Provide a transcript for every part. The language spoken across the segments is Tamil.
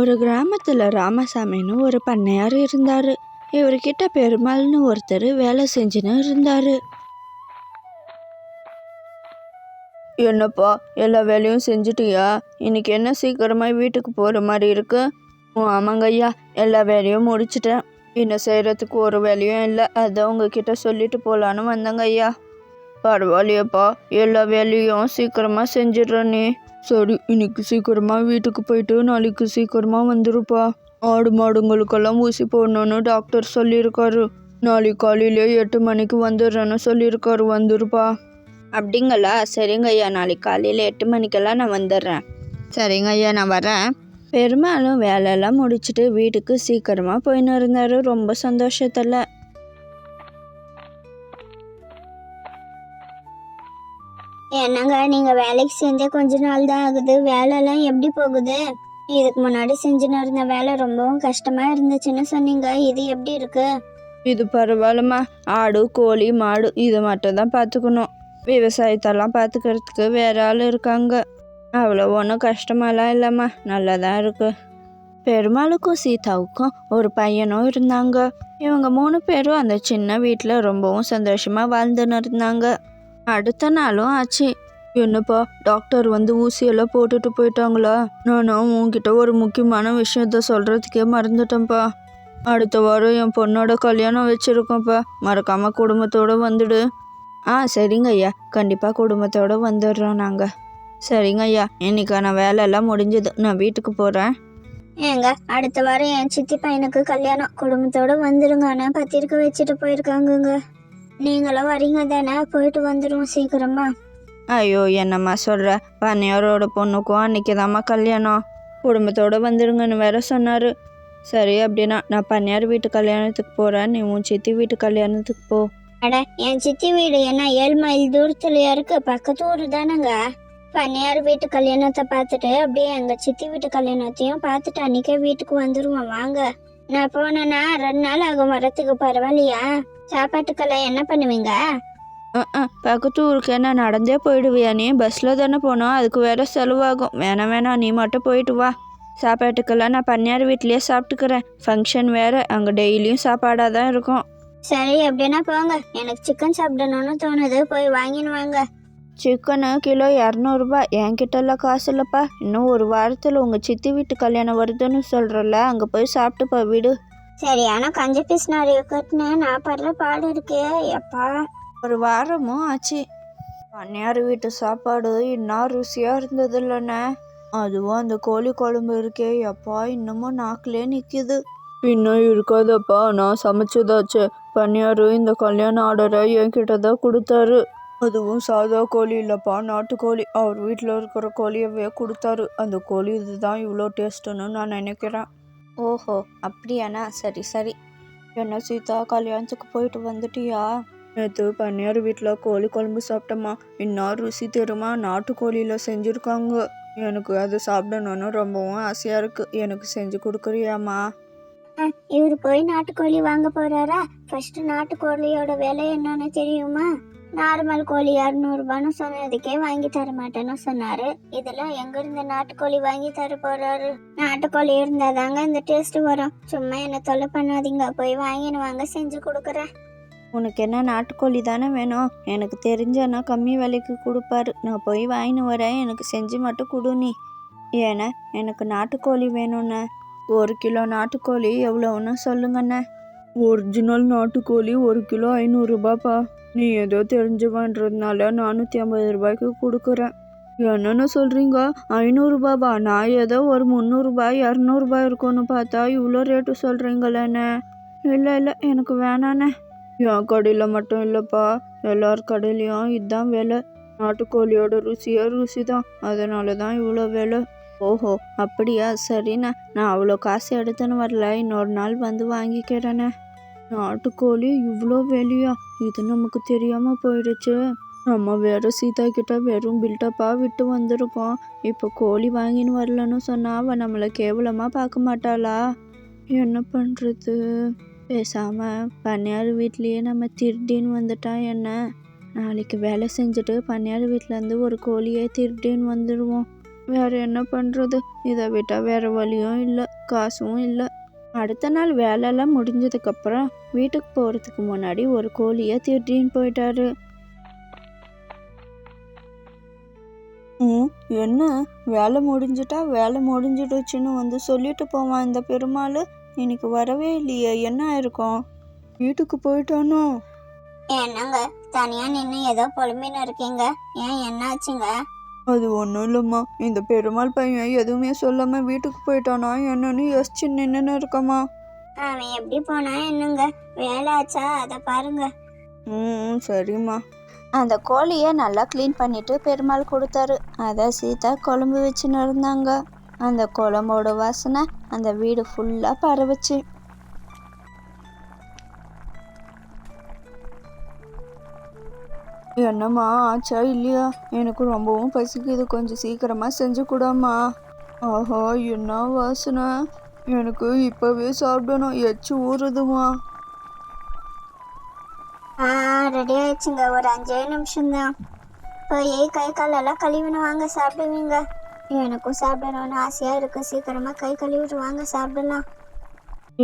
ஒரு கிராமத்துல ராமசாமின்னு ஒரு பண்ணையார் இருந்தாரு. இவர்கிட்ட பெருமாள்னு ஒருத்தர் வேலை செஞ்சுன்னு இருந்தாரு. என்னப்பா, எல்லா வேலையும் செஞ்சுட்டியா? இன்னைக்கு என்ன சீக்கிரமா வீட்டுக்கு போற மாதிரி இருக்கு? ஆமாங்க ஐயா, எல்லா வேலையும் முடிச்சிட்டேன். இன்னும் செய்யறதுக்கு ஒரு வேலையும் இல்லை. அதான் உங்ககிட்ட சொல்லிட்டு போலான்னு வந்தேங்க ஐயா. பரவாயில்லையப்பா, எல்லா வேலையும் சீக்கிரமா செஞ்சிடுற நீ. சரி, இன்னைக்கு சீக்கிரமா வீட்டுக்கு போயிட்டு நாளைக்கு சீக்கிரமா வந்துருப்பா. ஆடு மாடுங்களுக்கெல்லாம் ஊசி போடணும்னு டாக்டர் சொல்லியிருக்காரு. நாளைக்கு காலையில 8 மணிக்கு வந்துடுறேன்னு சொல்லியிருக்காரு. வந்துருப்பா. அப்படிங்களா? சரிங்க ஐயா, நாளைக்கு காலையில 8 மணிக்கெல்லாம் நான் வந்துடுறேன். சரிங்க ஐயா, நான் வரேன். பெருமாளும் வேலையெல்லாம் முடிச்சுட்டு வீட்டுக்கு சீக்கிரமா போயின்னு இருந்தாரு, ரொம்ப சந்தோஷத்துல. என்னங்க, நீங்க வேலைக்கு செஞ்ச கொஞ்ச நாள் தான் ஆகுது. வேலைலாம் எப்படி போகுது? இதுக்கு முன்னாடி செஞ்சுன்னு இருந்த வேலை ரொம்பவும் கஷ்டமா இருந்துச்சுன்னு சொன்னீங்க. இது எப்படி இருக்கு? இது பரவாயில்லம்மா. ஆடு கோழி மாடு இது மட்டும் தான் பார்த்துக்கணும். விவசாயத்தெல்லாம் பார்த்துக்கிறதுக்கு வேற ஆள் இருக்காங்க. அவ்வளோ ஒன்றும் கஷ்டமாலாம் இல்லைம்மா, நல்லா தான் இருக்கு. பெருமாளுக்கும் சீதாவுக்கும் ஒரு பையனும் இருந்தாங்க. இவங்க 3 பேரும் அந்த சின்ன வீட்டில் ரொம்பவும் சந்தோஷமா வாழ்ந்துன்னு இருந்தாங்க. அடுத்த நாளும் ஆச்சு. என்னப்பா, டாக்டர் வந்து ஊசியெல்லாம் போட்டுட்டு போயிட்டாங்களா? நானும் உன்கிட்ட ஒரு முக்கியமான விஷயத்த சொல்றதுக்கே மறந்துட்டேன்ப்பா. அடுத்த வாரம் என் பொண்ணோட கல்யாணம் வச்சிருக்கோம்ப்பா. மறக்காம குடும்பத்தோட வந்துடு. சரிங்க ஐயா, கண்டிப்பா குடும்பத்தோட வந்துடுறோம் நாங்க. சரிங்க ஐயா, இன்னைக்கான வேலையெல்லாம் முடிஞ்சது, நான் வீட்டுக்கு போறேன். ஏங்க, அடுத்த வாரம் என் சித்தி பையனுக்கு கல்யாணம். குடும்பத்தோட வந்துருங்கன்னு பத்திரிக்கை வச்சுட்டு போயிருக்காங்கங்க. நீங்களும் வரீங்க தானே? போயிட்டு வந்துடுவோம் சீக்கிரமா. ஐயோ, என்னம்மா சொல்ற? பண்ணையாரோட பொண்ணுக்கும் அன்னைக்கு தாம்மா கல்யாணம். குடும்பத்தோட வந்துருங்கன்னு வேற சொன்னாரு. சரி, அப்படின்னா நான் பண்ணையார் வீட்டு கல்யாணத்துக்கு போறேன், நீ உன் சித்தி வீட்டு கல்யாணத்துக்கு போ. அட, என் சித்தி வீடு என்ன 7 மைல் தூரத்துலயா இருக்கு? பக்கத்து ஊரு தானங்க. பண்ணையார் வீட்டு கல்யாணத்தை பார்த்துட்டு அப்படியே எங்க சித்தி வீட்டு கல்யாணத்தையும் பார்த்துட்டு அன்னைக்கே வீட்டுக்கு வந்துருவோம் வாங்க. நான் போனேன்னா 2 நாள் ஆகும் வரத்துக்கு. பரவாயில்லையா? சாப்பாட்டுக்கெல்லாம் என்ன பண்ணுவீங்க? பக்கத்து ஊருக்கு என்ன நடந்தே போயிடுவியா நீ? பஸ்ல தானே போனோம், அதுக்கு வேற செலவாகும். வேணாம், நீ மட்டும் போயிட்டு வா. சாப்பாட்டுக்கெல்லாம் நான் பண்ணையார் வீட்லயே சாப்பிட்டுக்கிறேன். ஃபங்க்ஷன் வேற, அங்கே டெய்லியும் சாப்பாடாக தான் இருக்கும். சரி, அப்படின்னா போங்க. எனக்கு சிக்கன் சாப்பிடணும்னு தோணுது, போய் வாங்கின்னு வாங்க. சிக்கனு கிலோ 200 ரூபாய். என்கிட்டலாம் காசு இல்லைப்பா. இன்னும் ஒரு வாரத்தில் உங்கள் சித்தி வீட்டு கல்யாணம் வருதுன்னு சொல்கிறல்ல, அங்கே போய் சாப்பிட்டுப்பா விடு. சரியான கஞ்ச பிஸ்னாரி கட்டினேன், நான் படுற பாடு இருக்கே எப்பா. ஒரு வாரமும் ஆச்சு. பண்ணையார் வீட்டு சாப்பாடு இன்னும் ருசியாக இருந்தது இல்லைண்ணே. அதுவும் அந்த கோழி குழம்பு இருக்கே எப்பா, இன்னமும் நாக்கிலே நிற்கிது. இன்னும் இருக்காதப்பா, நான் சமைச்சதாச்சு. பண்ணையாரு இந்த கல்யாண ஆர்டரை என்கிட்ட தான் கொடுத்தாரு. அதுவும் சாதா கோழி இல்லைப்பா, நாட்டுக்கோழி. அவர் வீட்டில் இருக்கிற கோழியவே கொடுத்தாரு. அந்த கோழி இதுதான் இவ்வளோ டேஸ்ட்டுன்னு நான் நினைக்கிறேன். ஓஹோ, அப்படியாண்ணா? சரி. என்ன சீதா, கல்யாணத்துக்கு போயிட்டு வந்துட்டியா? நேற்று பண்ணையார் வீட்டில் கோழி குழம்பு சாப்பிட்டோம்மா. இன்னும் ருசி தெரியுமா? நாட்டுக்கோழியில் செஞ்சுருக்காங்க. எனக்கு அது சாப்பிடணுன்னு ரொம்பவும் ஆசையாக இருக்குது. எனக்கு செஞ்சு கொடுக்குறியாம்மா? இவர் போய் நாட்டுக்கோழி வாங்க போறாரா? ஃபர்ஸ்ட் நாட்டுக்கோழியோட விலை என்னன்னு தெரியுமா? நார்மல் கோழி 200 ரூபான்னு சொன்னதுக்கே வாங்கி தர மாட்டேன்னு சொன்னாரு. இதுல எங்க இருந்து நாட்டுக்கோழி வாங்கி தர போறாரு? நாட்டுக்கோழி இருந்தாதாங்க இந்த டேஸ்ட் வரும். சும்மா என்ன தொல்லை பண்ணாதீங்க, போய் வாங்கின்னு வாங்க, செஞ்சு கொடுக்குறேன். உனக்கு என்ன நாட்டுக்கோழி தானே வேணும்? எனக்கு தெரிஞ்சனா கம்மி விலைக்கு கொடுப்பாரு. நான் போய் வாங்கின்னு வரேன், எனக்கு செஞ்சு மட்டும் கொடு நீ. ஏன்னா எனக்கு நாட்டுக்கோழி வேணும்ண்ணே. 1 கிலோ நாட்டுக்கோழி எவ்வளோன்னு சொல்லுங்கண்ணே. ஒரிஜினல் நாட்டுக்கோழி 1 கிலோ 500 ரூபாப்பா. நீ ஏதோ தெரிஞ்சுவான்றதுனால 450 ரூபாய்க்கு கொடுக்குறேன். என்னென்னு சொல்கிறீங்க? 500 ரூபாவா? நான் ஏதோ ஒரு 300 ரூபாய் 200 ரூபாய் இருக்கும்னு பார்த்தா இவ்வளோ ரேட்டு சொல்கிறீங்களேண்ணே. இல்லை, எனக்கு வேணாண்ணே. என் கடையில் மட்டும் இல்லைப்பா, எல்லார் கடையிலையும் இதுதான் விலை. நாட்டுக்கோழியோட ருசி தான், அதனால தான் இவ்வளோ விலை. ஓஹோ, அப்படியா? சரிண்ணா, நான் அவ்வளோ காசு எடுத்துன்னு வரல, இன்னொரு நாள் வந்து வாங்கிக்கிறேண்ணே. நாட்டுக்கோழி இவ்வளோ விலையா? இது நமக்கு தெரியாமல் போயிடுச்சு. நம்ம வேற சீதா கிட்ட வெறும் பில்டப்பாக விட்டு வந்திருக்கோம். இப்போ கோழி வாங்கின்னு வரலன்னு சொன்னால் அவள் நம்மளை கேவலமாக பார்க்க மாட்டாளா? என்ன பண்ணுறது? பேசாமல் பண்ணையார் வீட்லேயே நம்ம திருடின்னு வந்துட்டா என்ன? நாளைக்கு வேலை செஞ்சுட்டு பண்ணையார் வீட்டிலேருந்து ஒரு கோழியை திருடின்னு வந்துடுவோம். வேற என்ன பண்ணுறது, இதை விட்டால் வேற வழியும் இல்லை, காசும் இல்லை. அடுத்த நாள் வேலையெல்லாம் முடிஞ்சதுக்கப்புறம் வீட்டுக்கு போகிறதுக்கு முன்னாடி ஒரு கோழியை திருடின்னு போயிட்டாரு. என்ன வேலை முடிஞ்சிட்டா வேலை முடிஞ்சிடுச்சுன்னு வந்து சொல்லிட்டு போவான் இந்த பெருமாள், இன்னைக்கு வரவே இல்லையே, என்ன ஆயிருக்கும்? வீட்டுக்கு போயிட்டானோ? என்னங்க தனியா நின்று ஏதோ புலம்பின்னு இருக்கீங்க, ஏன் என்னாச்சுங்க? அது ஒன்றும் இல்லைம்மா, இந்த பெருமாள் பையன் எதுவுமே சொல்லாமல் வீட்டுக்கு போயிட்டானா என்னன்னு யோசிச்சு நின்றுன்னு இருக்கம்மா. அவன் எப்படி போனா என்னங்க, வேலை ஆச்சா அதை பாருங்க. சரிம்மா. அந்த கோழியை நல்லா க்ளீன் பண்ணிட்டு பெருமாள் கொடுத்தாரு. அதை சீதா குழம்பு வச்சுன்னு இருந்தாங்க. அந்த குழம்போட வாசனை அந்த வீடு ஃபுல்லாக பரவுச்சு. என்னம்மா ஆச்சா இல்லையா? எனக்கு ரொம்பவும் பசிக்குது, கொஞ்சம் சீக்கிரமாக செஞ்சு கூடம்மா. ஆஹா, என்ன வாசனை, எனக்கு இப்போவே சாப்பிடணும், எச்சு ஊறுதுமா. ரெடி ஆயிடுச்சுங்க, ஒரு 5 நிமிஷம்தான். போய் கை காலெல்லாம் கழுவினு வாங்க, சாப்பிடுவீங்க. எனக்கும் சாப்பிடணும்னு ஆசையாக இருக்கு, சீக்கிரமாக கை கழுவிட்டு வாங்க, சாப்பிடலாம்.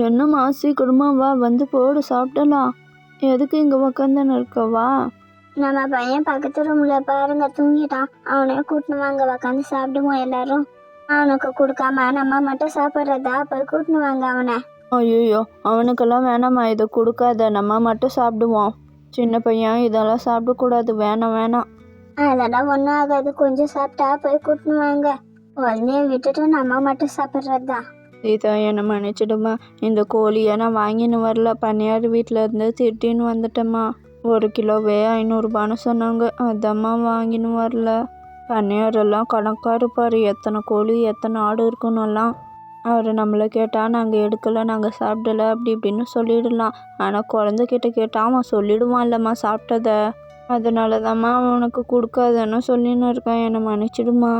என்னம்மா சீக்கிரமா வா, வந்து போடு சாப்பிடலாம். எதுக்கு இங்கே உக்காந்துன்னு இருக்கவா? நம்ம பையன் பக்கத்து ரூம்ல பாருங்க தூங்கிட்டான், அவனையே கூட்டினு வாங்க, உக்காந்து சாப்பிடுவோம் எல்லாரும். அவனுக்கு கொடுக்காம நம்ம மட்டும் சாப்பிட்றதா, போய் கூட்டினு வாங்க அவனை. ஐயோ, அவனுக்கெல்லாம் வேணாம்மா, இதை கொடுக்காத, நம்ம மட்டும் சாப்பிடுவோம். சின்ன பையன் இதெல்லாம் சாப்பிடக்கூடாது, வேணாம் வேணாம். அதெல்லாம் ஒன்றும் ஆகாது, கொஞ்சம் சாப்பிட்டா போய் கூட்டினு வாங்க. உடனே விட்டுட்டு நம்ம மட்டும் சாப்பிட்றதா. சீதா, என்னை மன்னிச்சிடுமா, இந்த கோழியை நான் வாங்கின்னு வரல, பண்ணையார் வீட்டில் இருந்து திட்டின்னு வந்துட்டேம்மா. 1 கிலோவே 500 ரூபான்னு சொன்னாங்க, அதம்மா வாங்கின்னு வரல. பண்ணையாரெல்லாம் கணக்காக இருப்பார், எத்தனை கோழி எத்தனை ஆடு இருக்குன்னெல்லாம். அவர் நம்மளை கேட்டால் நாங்கள் எடுக்கலை, நாங்கள் சாப்பிடலை, அப்படி இப்படின்னு சொல்லிடலாம். ஆனால் குழந்தைகிட்ட கேட்டால் அவன் சொல்லிடுவான் இல்லைம்மா சாப்பிட்டத. அதனால தான்மா அவனுக்கு கொடுக்காதன்னு சொல்லின்னு இருக்கேன், என்னை மன்னிச்சிடுமா.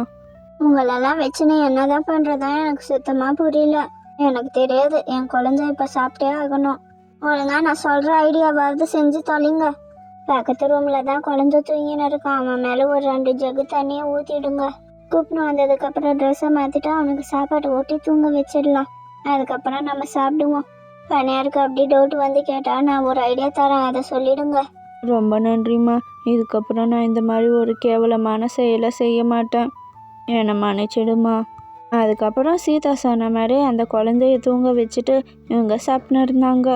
உங்களெல்லாம் வச்சுன்னு என்னதான் பண்ணுறதா எனக்கு சுத்தமாக புரியல. எனக்கு தெரியாது, என் குழந்தை இப்போ சாப்பிட்டே ஆகணும். ஒழுங்கா நான் சொல்கிற ஐடியாவாவது செஞ்சு தொலைங்க. பக்கத்து ரூமில் தான் குழந்தை தூங்கின்னு இருக்கான், அவன் மேலே ஒரு 2 ஜக்கு தண்ணியை ஊற்றிடுங்க. கூப்பிட்டு வந்ததுக்கப்புறம் ட்ரெஸ்ஸை மாற்றிட்டு அவனுக்கு சாப்பாடு ஊட்டி தூங்க வச்சிடலாம். அதுக்கப்புறம் நம்ம சாப்பிடுவோம். பணியாருக்கு அப்படி டவுட் வந்து கேட்டால் நான் ஒரு ஐடியா தரேன், அதை சொல்லிடுங்க. ரொம்ப நன்றிம்மா, இதுக்கப்புறம் நான் இந்த மாதிரி ஒரு கேவலமான செயலை செய்ய மாட்டேன், என்னை மன்னிச்சிடுமா. அதுக்கப்புறம் சீதா சொன்ன மாதிரி அந்த குழந்தைய தூங்க வச்சுட்டு இவங்க சாப்பிட்டு இருந்தாங்க.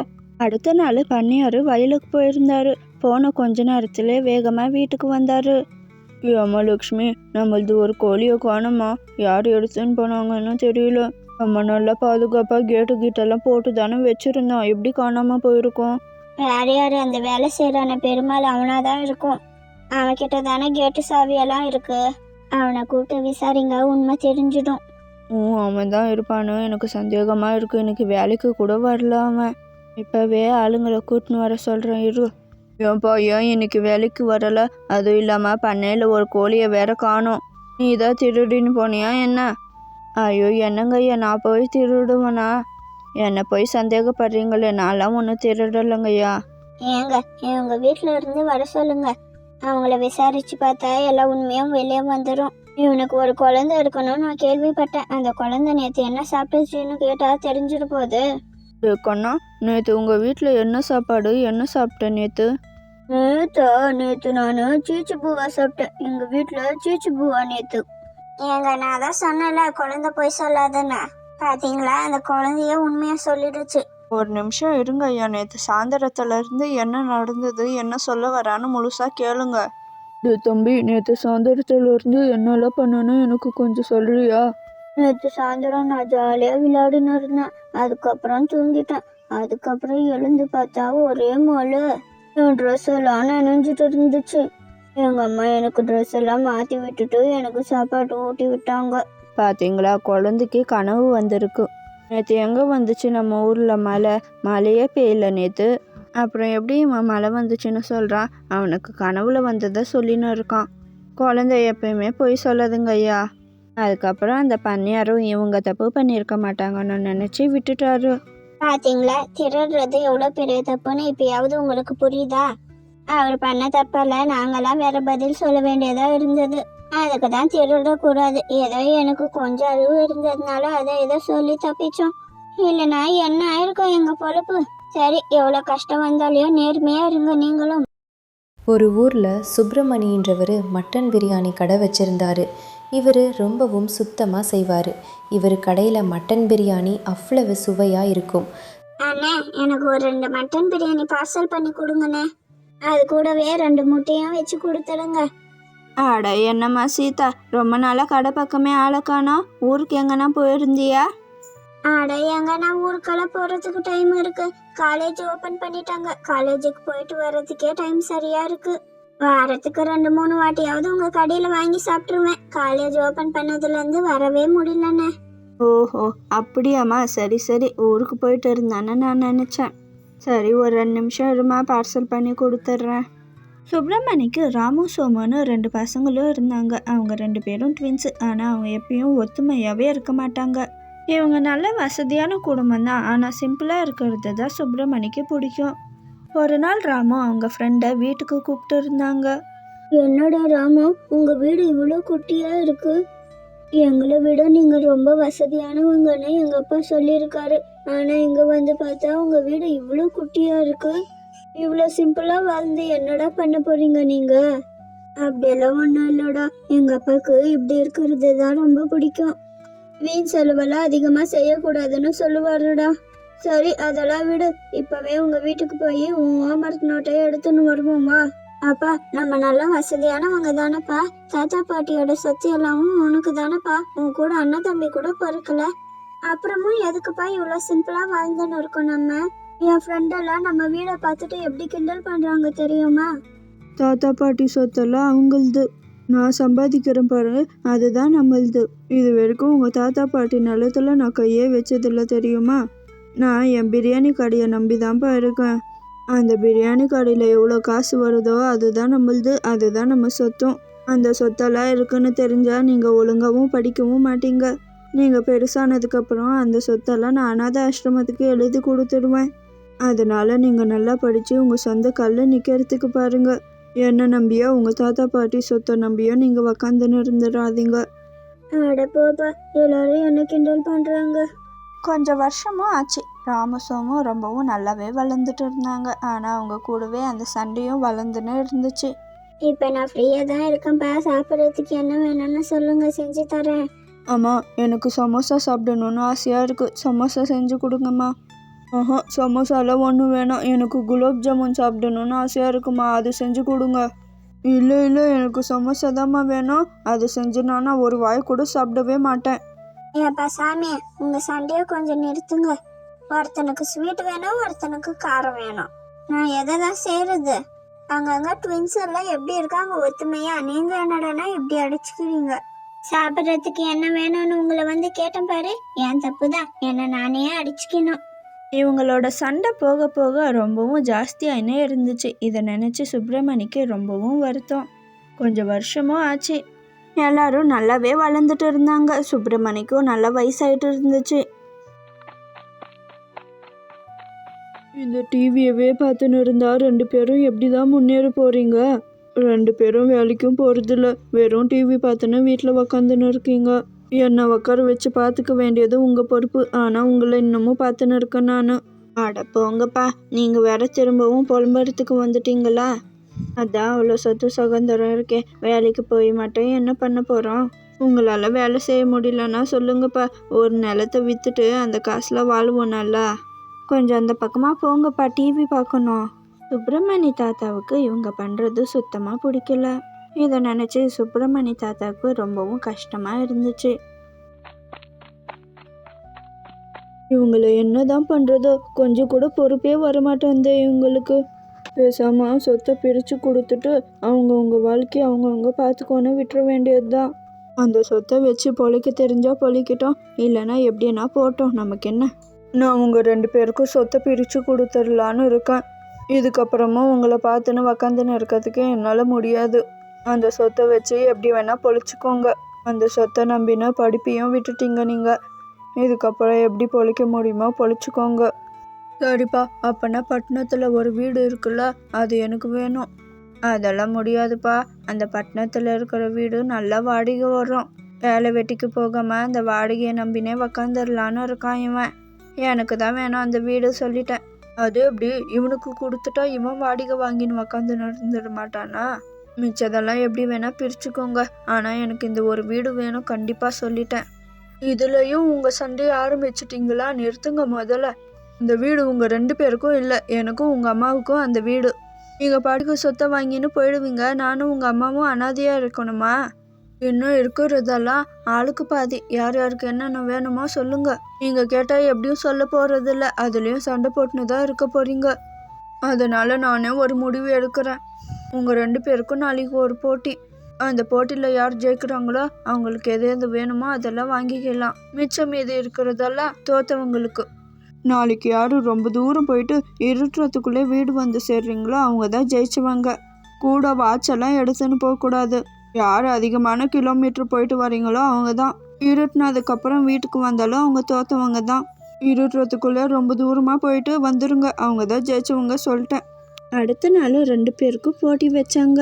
அடுத்த நாள் பண்ணையார் வயலுக்கு போயிருந்தாரு. போன கொஞ்ச நேரத்திலே வேகமாக வீட்டுக்கு வந்தார். அம்மா லக்ஷ்மி, நம்மளது ஒரு கோழியை காணுமா, யார் எடுத்துன்னு போனாங்கன்னு தெரியல. நம்ம நல்லா பாதுகாப்பாக கேட்டு கிட்டெல்லாம் போட்டு தானே வச்சுருந்தோம், எப்படி காணாமல் போயிருக்கோம்? வேற யார், அந்த வேலை செய்கிறான பெருமாள் அவனாக தான் இருக்கும். அவன்கிட்ட தானே கேட்டு சாவியெல்லாம் இருக்கு. அவனை கூப்பிட்டு விசாரிங்க, உண்மை தெரிஞ்சிடும். அவன் தான் இருப்பானு எனக்கு சந்தேகமாக இருக்குது. இன்னைக்கு வேலைக்கு கூட வரல அவன். இப்போவே ஆளுங்களை கூட்டின்னு வர சொல்கிறேன் இரு. ஏன்பா, ஏன் இன்னைக்கு வேலைக்கு வரலை? அதுவும் இல்லாமல் பண்ணையில் ஒரு கோழியை வேற காணோம். நீ தான் திருடின்னு போனியா என்ன? ஐயோ, என்னங்க ஐயா, நான் போய் திருடுவேனா? என்னை போய் சந்தேகப்படுறீங்களே, நான்லாம் ஒன்றும் திருடலைங்கய்யா. ஏங்க இவங்க வீட்டில் இருந்து வர சொல்லுங்க, அவங்கள விசாரிச்சு பார்த்தா எல்லா உண்மையும் வெளியே வந்துடும். இவனுக்கு ஒரு குழந்தை இருக்கணும்னு நான் கேள்விப்பட்டேன். அந்த குழந்தை நேற்று என்ன சாப்பிட்டுச்சுன்னு கேட்டால் தெரிஞ்சிட போகுது. கண்ணா, நேற்று உங்கள் வீட்டில் என்ன சாப்பாடு, என்ன சாப்பிட்டேன் நேற்று? நேற்று நான் சீச்சு பூவா சாப்பிட்டேன். எங்கள் வீட்டில் சீச்சு பூவா நேற்று. ஏங்க நான் தான் சொன்னல, குழந்தை போய் சொல்லாதுன்னு. பார்த்தீங்களா, அந்த குழந்தைய உண்மையாக சொல்லிடுச்சு. ஒரு நிமிஷம் இருங்க ஐயா, நேற்று சாயந்தரத்துலேருந்து என்ன நடந்தது, என்ன சொல்ல வரான்னு முழுசாக கேளுங்க. தம்பி, நேற்று சாயந்தரத்துலேருந்து என்னெல்லாம் பண்ணணும்னு எனக்கு கொஞ்சம் சொல்கிறியா? நேற்று சாயந்தரம் நான் ஜாலியாக விளையாடின்னு இருந்தேன், அதுக்கப்புறம் தூங்கிட்டேன். அதுக்கப்புறம் எழுந்து பார்த்தா ஒரே மழை. என் ட்ரெஸ் எல்லாம் நனைஞ்சிட்டு இருந்துச்சு. எங்கள் அம்மா எனக்கு ட்ரெஸ் எல்லாம் மாற்றி விட்டுட்டு எனக்கு சாப்பாடு ஊட்டி விட்டாங்க. பார்த்தீங்களா, குழந்தைக்கு கனவு வந்திருக்கு. நேற்று எங்கே வந்துச்சு நம்ம ஊரில் மழையே பெய்யல நேற்று. அப்புறம் எப்படி இவன் மழை வந்துச்சுன்னு சொல்கிறான்? அவனுக்கு கனவுல வந்ததை சொல்லின்னு இருக்கான். குழந்தை எப்பயுமே போய் சொல்லாதுங்க ஐயா. அதுக்கப்புறம் அந்த பண்ணையாரும் இவங்க தப்பு பண்ணியிருக்க மாட்டாங்கன்னு நினச்சி விட்டுட்டாரு. பார்த்தீங்களா, திருடுறது எவ்வளோ பெரிய தப்புன்னு இப்பயாவது உங்களுக்கு புரியுதா? அவர் பண்ண தப்பல்ல, நாங்களாம் வேற பதில் சொல்ல வேண்டியதாக இருந்தது. அதுக்கு தான் திருடக்கூடாது. ஏதோ எனக்கு கொஞ்சம் அறிவு இருந்ததுனால அதை ஏதோ சொல்லி தப்பிச்சோம். இல்லைன்னா என்ன ஆயிருக்கும் எங்க பொழப்பு. சரி, எவ்வளோ கஷ்டம் வந்தாலையும் நேர்மையா இருங்க நீங்களும். ஒரு ஊரில் சுப்பிரமணின்றவர் மட்டன் பிரியாணி கடை வச்சுருந்தாரு. இவர் ரொம்பவும் சுத்தமாக செய்வார். இவர் கடையில் மட்டன் பிரியாணி அவ்வளவு சுவையாக இருக்கும். அண்ணே, எனக்கு ஒரு 2 மட்டன் பிரியாணி பார்சல் பண்ணி கொடுங்கண்ணே. அது கூடவே 2 முட்டையும் வச்சு கொடுத்துடுங்க. அட என்னம்மா சீதா, ரொம்ப நாளாக கடை பக்கமே ஆளை காணோம். ஊருக்கு எங்கன்னா போயிருந்தியா? அட ஏங்க, நான் ஊருக்கெல்லாம் போகிறதுக்கு டைம் இருக்கு. காலேஜ் ஓப்பன் பண்ணிட்டாங்க. காலேஜுக்கு போயிட்டு வர்றதுக்கே டைம் சரியா இருக்கு. வாரத்துக்கு 2-3 வாட்டியாவது உங்க கடையில் வாங்கி சாப்பிட்ருவேன். காலேஜ் ஓப்பன் பண்ணதுலேருந்து வரவே முடியலண்ணே. ஓஹோ, அப்படியாம்மா. சரி சரி, ஊருக்கு போயிட்டு இருந்தானே நான் நினச்சேன். சரி, ஒரு 2 நிமிஷம் இருமா, பார்சல் பண்ணி கொடுத்துட்றேன். சுப்பிரமணிக்கு ராமு சோமுன்னு 2 பசங்களும் இருந்தாங்க. அவங்க 2 பேரும் ட்வின்ஸு. ஆனால் அவங்க எப்பயும் ஒத்துமையாகவே இருக்க மாட்டாங்க. இவங்க நல்ல வசதியான குடும்பம் தான், ஆனால் சிம்பிளாக இருக்கிறது தான் சுப்பிரமணிக்கு பிடிக்கும். ஒரு நாள் ராமு அவங்க ஃப்ரெண்டை வீட்டுக்கு கூப்பிட்டு இருந்தாங்க. என்னடா ராமு, உங்க வீடு இவ்வளோ குட்டியா இருக்கு. எங்களை விட நீங்க ரொம்ப வசதியானவங்கன்னு எங்க அப்பா சொல்லியிருக்காரு. ஆனா இங்க வந்து பார்த்தா உங்க வீடு இவ்வளோ குட்டியா இருக்கு. இவ்வளோ சிம்பிளா வாழ்ந்து என்னடா பண்ண போறீங்க நீங்க? அப்படியெல்லாம் ஒன்றும் இல்லடா, எங்க அப்பாவுக்கு இப்படி இருக்கிறது தான் ரொம்ப பிடிக்கும். வீண் செலவெல்லாம் அதிகமா செய்யக்கூடாதுன்னு சொல்லுவாருடா. சரி, அதெல்லாம் விடு. இப்பவே உங்க வீட்டுக்கு போய் உன் ஹோம்ஒர்க் நோட்டையை எடுத்துன்னு வருவோமா? அப்பா, நம்ம நல்லா வசதியானவங்க தானப்பா. தாத்தா பாட்டியோட சொத்து எல்லாமும் உனக்கு தானப்பா. உன் கூட அண்ணன் தம்பி கூட பிறக்கல. அப்புறமும் எதுக்குப்பா இவ்வளோ சிம்பிளா வாழ்ந்துன்னு இருக்கோம் நம்ம? என் ஃப்ரெண்டெல்லாம் நம்ம வீடை பார்த்துட்டு எப்படி கிண்டல் பண்றாங்க தெரியுமா? தாத்தா பாட்டி சொத்தெல்லாம் அவங்களது. நான் சம்பாதிக்கிறேன் பாரு, அதுதான் நம்மளது. இது வரைக்கும் உங்கள் தாத்தா பாட்டி நிலத்துல நான் கையே வச்சதில்லை தெரியுமா? நான் என் பிரியாணி கடையை நம்பி தான்ப்பா இருக்கேன். அந்த பிரியாணி கடையில் எவ்வளோ காசு வருதோ அதுதான் நம்மளது, அதுதான் நம்ம சொத்தும். அந்த சொத்தெல்லாம் இருக்குன்னு தெரிஞ்சால் நீங்கள் ஒழுங்காகவும் படிக்கவும் மாட்டீங்க. நீங்கள் பெருசானதுக்கப்புறம் அந்த சொத்தெல்லாம் நான் அனாதை ஆசிரமத்துக்கு எழுதி கொடுத்துடுவேன். அதனால் நீங்கள் நல்லா படித்து உங்கள் சொந்த காலில் நிற்கிறதுக்கு பாருங்கள். என்ன நம்பியோ உங்கள் தாத்தா பாட்டி சொத்தை நம்பியோ நீங்கள் உக்காந்துன்னு இருந்துடாதீங்க. அட போப்பா, எல்லாரும் என்ன கிண்டல் பண்றாங்க. கொஞ்சம் வருஷமும் ஆச்சு. ராமசோமும் ரொம்பவும் நல்லாவே வளர்ந்துட்டு இருந்தாங்க. ஆனால் அவங்க கூடவே அந்த சண்டையும் வளர்ந்துன்னு இருந்துச்சு. இப்போ நான் ஃப்ரீயாக தான் இருக்கேன்ப்பா. சாப்பிட்றதுக்கு என்ன வேணும்னு சொல்லுங்க, செஞ்சு தரேன். ஆமாம், எனக்கு சமோசா சாப்பிடணுன்னு ஆசையாக இருக்குது. சமோசா செஞ்சு கொடுங்கம்மா. சமோசாலாம் ஒன்றும் வேணாம், எனக்கு குலோப் ஜாமுன் சாப்பிடணுன்னு ஆசையாக இருக்குமா, அது செஞ்சு கொடுங்க. இல்லை இல்லை, எனக்கு சமோசா தாம்மா வேணும். அது செஞ்சு நான் ஒரு வாய் கூட சாப்பிடவே மாட்டேன். ஏப்பா சாமி, உங்கள் சண்டையை கொஞ்சம் நிறுத்துங்க. ஒருத்தனுக்கு ஸ்வீட் வேணும், ஒருத்தனுக்கு காரம் வேணும். நான் எதை தான் செய்கிறது? அங்கங்கே ட்வின்ஸ் எல்லாம் எப்படி இருக்காங்க ஒத்துமையா? நீங்கள் என்னடனா இப்படி அடிச்சுக்கிறீங்க. சாப்பிட்றதுக்கு என்ன வேணும்னு உங்களை வந்து கேட்டேன் பாரு. என் தப்பு தான், என்னை நானே அடிச்சுக்கணும். இவங்களோட சண்டை போக போக ரொம்பவும் ஜாஸ்தியானே இருந்துச்சு. இதை நினச்சி சுப்பிரமணிக்கு ரொம்பவும் வருத்தம். கொஞ்சம் வருஷமும் ஆச்சு. எல்லாரும் நல்லாவே வளர்ந்துட்டு இருந்தாங்க. சுப்பிரமணிக்கும் நல்ல வயசாயிட்டு இருந்துச்சு. இந்த டிவியவே பார்த்துன்னு இருந்தா 2 பேரும் எப்படி தான் முன்னேற போறீங்க? 2 பேரும் வேலைக்கும் போகிறதில்ல, வெறும் டிவி பார்த்துன்னு வீட்டில் உக்காந்துன்னு இருக்கீங்க. என்னை உட்கார வச்சு பார்த்துக்க வேண்டியது உங்கள் பொறுப்பு. ஆனால் உங்களை இன்னமும் பார்த்துன்னு இருக்கேன் நான். அட போங்கப்பா, நீங்கள் வேற திரும்பவும் புலம்புறதுக்கு வந்துட்டீங்களா? அதான் அவ்வளோ சொத்து சுதந்திரம் இருக்கே, வேலைக்கு போய் மட்டும் என்ன பண்ண போகிறோம்? உங்களால் வேலை செய்ய முடியலன்னா சொல்லுங்கப்பா, ஒரு நிலத்தை விற்றுட்டு அந்த காசில் வாழ்வோம் நல்லா. கொஞ்சம் அந்த பக்கமாக போங்கப்பா, டிவி பார்க்கணும். சுப்பிரமணி தாத்தாவுக்கு இவங்க பண்ணுறது சுத்தமாக பிடிக்கல. இதை நினச்சி சுப்பிரமணி தாத்தாவுக்கு ரொம்பவும் கஷ்டமாக இருந்துச்சு. இவங்களை என்னதான் பண்ணுறதோ, கொஞ்சம் கூட பொறுப்பே வரமாட்டேங்குது இவங்களுக்கு. பேசாமல் சொத்தை பிரித்து கொடுத்துட்டு அவங்கவுங்க வாழ்க்கையை அவங்கவுங்க பார்த்துக்கோன்னு விட்டுற வேண்டியது தான். அந்த சொத்தை வச்சு பொழைக்க தெரிஞ்சால் பொழைக்கட்டும், இல்லைன்னா எப்படின்னா போட்டோம், நமக்கு என்ன. நான் உங்கள் 2 பேருக்கும் சொத்தை பிரித்து கொடுத்துடலான்னு இருக்கேன். இதுக்கப்புறமும் உங்களை பார்த்துன்னு உக்காந்துன்னு இருக்கிறதுக்கு என்னால் முடியாது. அந்த சொத்தை வச்சு எப்படி வேணால் பொழைச்சிக்கோங்க. அந்த சொத்தை நம்பின படிப்பையும் விட்டுட்டீங்க நீங்கள். இதுக்கப்புறம் எப்படி பொழைக்க முடியுமோ பொழைச்சிக்கோங்க. சரிப்பா, அப்போனா பட்டணத்தில் ஒரு வீடு இருக்குல்ல, அது எனக்கு வேணும். அதெல்லாம் முடியாதுப்பா. அந்த பட்டணத்தில் இருக்கிற வீடு நல்லா வாடகை வரும். வேலை வெட்டிக்கு போகாமல் அந்த வாடகையை நம்பினே உக்காந்துடலான்னு இருக்கான் இவன். எனக்கு தான் வேணும் அந்த வீடு சொல்லிட்டேன். அது எப்படி இவனுக்கு கொடுத்துட்டா இவன் வாடகை வாங்கின்னு உக்காந்து இருந்துட மாட்டானா? மிச்சதெல்லாம் எப்படி வேணா பிரிச்சுக்கோங்க. ஆனால் எனக்கு இந்த ஒரு வீடு வேணும் கண்டிப்பாக சொல்லிட்டேன். இதுலயும் உங்கள் சண்டையை ஆரம்பிச்சிட்டிங்களா? நிறுத்துங்க முதல்ல. இந்த வீடு உங்கள் 2 பேருக்கும் இல்லை, எனக்கும் உங்கள் அம்மாவுக்கும் அந்த வீடு. நீங்கள் பாட்டுக்கு சொத்தை வாங்கின்னு போயிடுவீங்க. நானும் உங்கள் அம்மாவும் அனாதையாக இருக்கணுமா? இன்னும் இருக்கிறதெல்லாம் ஆளுக்கு பாதி. யார் யாருக்கு என்னென்ன வேணுமோ சொல்லுங்க. நீங்கள் கேட்டால் எப்படியும் சொல்ல போகிறதில்ல. அதுலேயும் சண்டை போட்டுன்னு தான் இருக்க போகிறீங்க. அதனால் நானே ஒரு முடிவு எடுக்கிறேன். உங்கள் 2 பேருக்கும் நாளைக்கு ஒரு போட்டி. அந்த போட்டியில் யார் ஜெயிக்கிறாங்களோ அவங்களுக்கு எது எது வேணுமோ அதெல்லாம் வாங்கிக்கலாம். மிச்சம் மீதி இருக்கிறதெல்லாம் தோத்தவங்களுக்கு. நாளைக்கு யார் ரொம்ப தூரம் போயிட்டு இருட்டுறதுக்குள்ளே வீடு வந்து சேர்றீங்களோ அவங்க தான் ஜெயிச்சுவாங்க. கூட வாட்செல்லாம் எடுத்துன்னு போகக்கூடாது. யார் அதிகமான கிலோமீட்டர் போயிட்டு வரீங்களோ அவங்க தான். இருட்டுனதுக்கப்புறம் வீட்டுக்கு வந்தாலும் அவங்க தோத்தவங்க தான். இருட்டுறதுக்குள்ளே ரொம்ப தூரமாக போயிட்டு வந்துடுங்க, அவங்க தான் ஜெயிச்சவங்க சொல்லிட்டேன். அடுத்த நாள் 2 பேருக்கும் போட்டி வச்சாங்க.